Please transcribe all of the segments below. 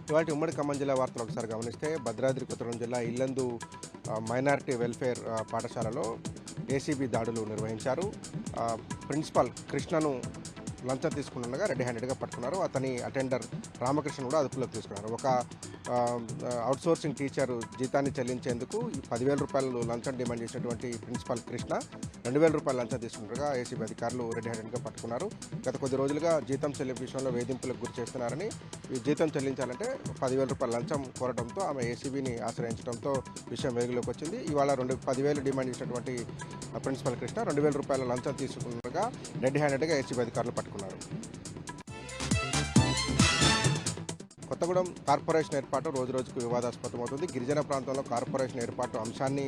ఇవాళ ఉమ్మడి ఖమ్మం జిల్లా వార్తలు ఒకసారి గమనిస్తే భద్రాద్రి కొత్తగూడెం జిల్లా ఇల్లందు మైనారిటీ వెల్ఫేర్ పాఠశాలలో ఏసీబీ దాడులు నిర్వహించారు. ప్రిన్సిపాల్ కృష్ణను లంచం తీసుకుంటుండగా రెడ్ హ్యాండెడ్గా పట్టుకున్నారు. అతని అటెండర్ రామకృష్ణ కూడా అదుపులోకి తీసుకున్నారు. ఒక అవుట్సోర్సింగ్ టీచర్ జీతాన్ని చెల్లించేందుకు 10,000 రూపాయలు లంచం డిమాండ్ చేసినటువంటి ప్రిన్సిపాల్ కృష్ణ 2,000 రూపాయలు లంచం తీసుకుంటుండగా ఏసీబీ అధికారులు రెడ్ హ్యాండెడ్గా పట్టుకున్నారు. గత కొద్ది రోజులుగా జీతం చెల్లింపు విషయంలో వేధింపులకు గురి చేస్తున్నారని, ఈ జీతం చెల్లించాలంటే 10,000 రూపాయల లంచం కోరడంతో ఆమె ఏసీబీని ఆశ్రయించడంతో విషయం వెలుగులోకి వచ్చింది. ఇవాళ 10,000 డిమాండ్ చేసినటువంటి ప్రిన్సిపల్ కృష్ణ 2,000 రూపాయల లంచం తీసుకుండగా రెడ్ హ్యాండెడ్గా ఏసీబీ అధికారులు పట్టుకున్నారు. కొత్తగూడెం కార్పొరేషన్ ఏర్పాటు రోజురోజుకు వివాదాస్పదమవుతుంది. గిరిజన ప్రాంతంలో కార్పొరేషన్ ఏర్పాటు అంశాన్ని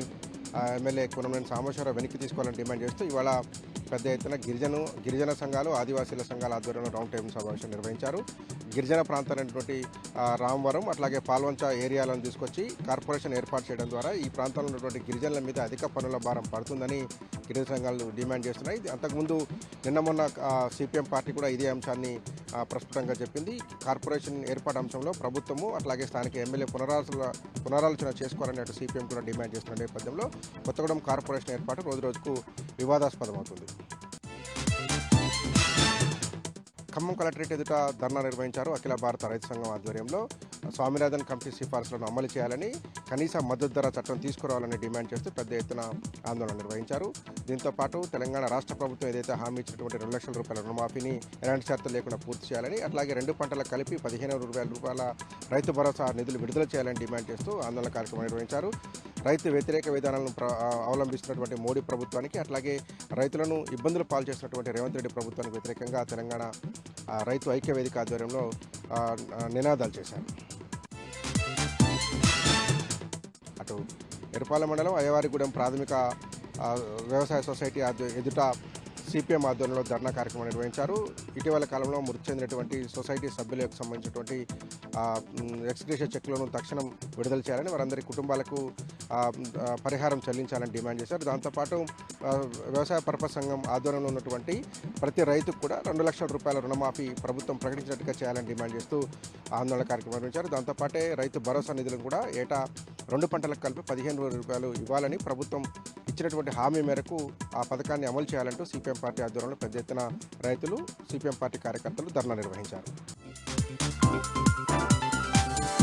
ఎమ్మెల్యే కూనంనేని సాంబశివరావు వెనక్కి తీసుకోవాలని డిమాండ్ చేస్తూ ఇవాళ పెద్ద ఎత్తున గిరిజన సంఘాలు, ఆదివాసీల సంఘాల ఆధ్వర్యంలో రౌండ్ టేబుల్ సమావేశం నిర్వహించారు. గిరిజన ప్రాంతాలైనటువంటి రామవరం అట్లాగే పాల్వంచ ఏరియాలను తీసుకొచ్చి కార్పొరేషన్ ఏర్పాటు చేయడం ద్వారా ఈ ప్రాంతంలో ఉన్నటువంటి గిరిజనుల మీద అధిక పన్నుల భారం పడుతుందని గిరిజన సంఘాలు డిమాండ్ చేస్తున్నాయి. అంతకుముందు మొన్న సిపిఎం పార్టీ కూడా ఇదే అంశాన్ని ప్రస్ఫుటంగా చెప్పింది. కార్పొరేషన్ ఏర్పాటు అంశంలో ప్రభుత్వము అట్లాగే స్థానిక ఎమ్మెల్యే పునరాలోచన చేసుకోవాలని సిపిఎం కూడా డిమాండ్ చేస్తున్న నేపథ్యంలో కొత్తగూడెం కార్పొరేషన్ ఏర్పాటు రోజురోజుకు వివాదాస్పదమవుతుంది. ఖమ్మం కలెక్టరేట్ ఎదుట ధర్నా నిర్వహించారు. అఖిల భారత రైతు సంఘం ఆధ్వర్యంలో స్వామినాథన్ కమిటీ సిఫార్సులను అమలు చేయాలని, కనీస మద్దతు ధర చట్టం తీసుకురావాలని డిమాండ్ చేస్తూ పెద్ద ఎత్తున ఆందోళన నిర్వహించారు. దీంతో పాటు తెలంగాణ రాష్ట్ర ప్రభుత్వం ఏదైతే హామీ ఇచ్చినటువంటి 2 లక్షల రూపాయల రుణమాఫీని ఎలాంటి షరతులు లేకుండా పూర్తి చేయాలని, అట్లాగే 2 పంటలకు కలిపి 15,000 రూపాయల రైతు భరోసా నిధులు విడుదల చేయాలని డిమాండ్ చేస్తూ ఆందోళన కార్యక్రమం నిర్వహించారు. రైతు వ్యతిరేక విధానాలను అవలంబిస్తున్నటువంటి మోడీ ప్రభుత్వానికి, అట్లాగే రైతులను ఇబ్బందులు పాలు చేసినటువంటి రేవంత్ రెడ్డి ప్రభుత్వానికి వ్యతిరేకంగా తెలంగాణ రైతు ఐక్య వేదిక ఆధ్వర్యంలో నినాదాలు చేశారు. అటు ఎరుపాల మండలం అయ్యవారిగూడెం ప్రాథమిక వ్యవసాయ సొసైటీ ఎదుట సిపిఎం ఆధ్వర్యంలో ధర్నా కార్యక్రమం నిర్వహించారు. ఇటీవల కాలంలో మృతి చెందినటువంటి సొసైటీ సభ్యులకు సంబంధించినటువంటి ఎక్స్గ్రేషియా చెక్కులను తక్షణం విడుదల చేయాలని, వారందరి కుటుంబాలకు పరిహారం చెల్లించాలని డిమాండ్ చేశారు. దాంతోపాటు వ్యవసాయ పర్పస్ సంఘం ఆధ్వర్యంలో ఉన్నటువంటి ప్రతి రైతుకు కూడా 2 లక్షల రూపాయల రుణమాఫీ ప్రభుత్వం ప్రకటించినట్టుగా చేయాలని డిమాండ్ చేస్తూ ఆందోళన కార్యక్రమం నిర్వహించారు. దాంతోపాటే రైతు భరోసా నిధులను కూడా ఏటా 2 పంటలకు కలిపి 15,000 రూపాయలు ఇవ్వాలని, ప్రభుత్వం ఇచ్చినటువంటి హామీ మేరకు ఆ పథకాన్ని అమలు చేయాలంటూ సిపిఎం పార్టీ ఆధ్వర్యంలో పెద్ద ఎత్తున రైతులు, సిపిఎం పార్టీ కార్యకర్తలు ధర్నా నిర్వహించారు.